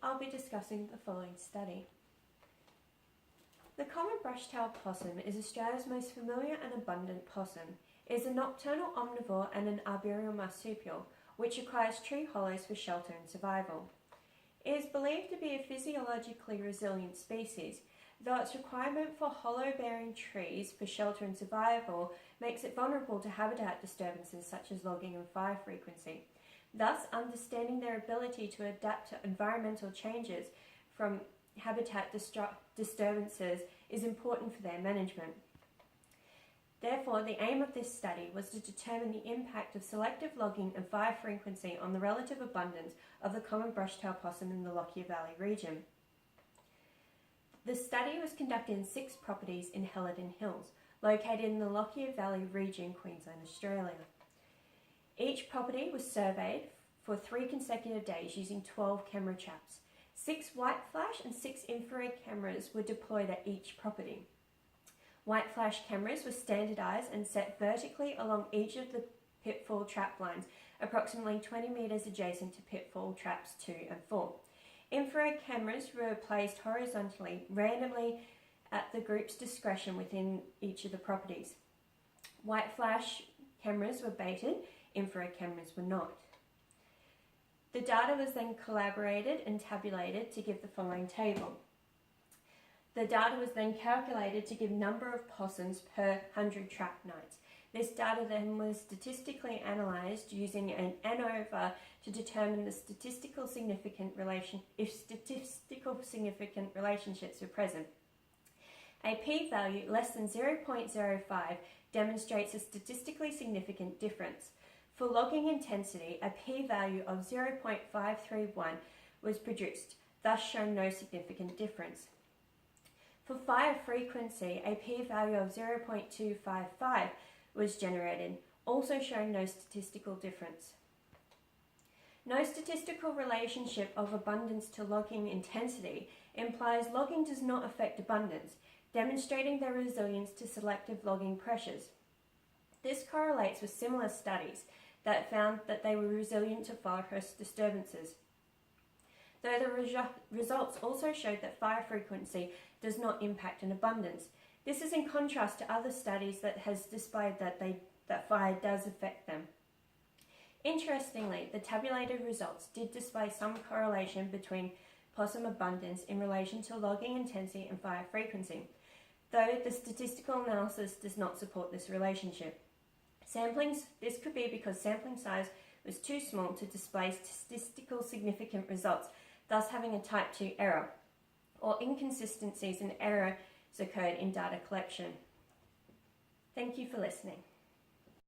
I'll be discussing the following study. The common brushtail possum is Australia's most familiar and abundant possum. It is a nocturnal omnivore and an arboreal marsupial, which requires tree hollows for shelter and survival. It is believed to be a physiologically resilient species, though its requirement for hollow-bearing trees for shelter and survival makes it vulnerable to habitat disturbances such as logging and fire frequency. Thus, understanding their ability to adapt to environmental changes from habitat disturbances is important for their management. Therefore, the aim of this study was to determine the impact of selective logging and fire frequency on the relative abundance of the common brushtail possum in the Lockyer Valley region. The study was conducted in 6 properties in Helidon Hills, located in the Lockyer Valley region, Queensland, Australia. Each property was surveyed for 3 consecutive days using 12 camera traps. 6 white flash and 6 infrared cameras were deployed at each property. White flash cameras were standardised and set vertically along each of the pitfall trap lines, approximately 20 metres adjacent to pitfall traps 2 and 4. Infrared cameras were placed horizontally, randomly at the group's discretion within each of the properties. White flash cameras were baited, infrared cameras were not. The data was then collaborated and tabulated to give the following table. The data was then calculated to give number of possums per 100 trap nights. This data then was statistically analysed using an ANOVA to determine the statistical significant relationships were present. A p-value less than 0.05 demonstrates a statistically significant difference. For logging intensity, a p-value of 0.531 was produced, thus showing no significant difference. For fire frequency, a p-value of 0.255 was generated, also showing no statistical difference. No statistical relationship of abundance to logging intensity implies logging does not affect abundance, demonstrating their resilience to selective logging pressures. This correlates with similar studies that found that they were resilient to forest disturbances, though the results also showed that fire frequency does not impact an abundance. This is in contrast to other studies that has displayed that fire does affect them. Interestingly, the tabulated results did display some correlation between possum abundance in relation to logging intensity and fire frequency, though the statistical analysis does not support this relationship. This could be because sampling size was too small to display statistical significant results, thus having a type 2 error, or inconsistencies and errors occurred in data collection. Thank you for listening.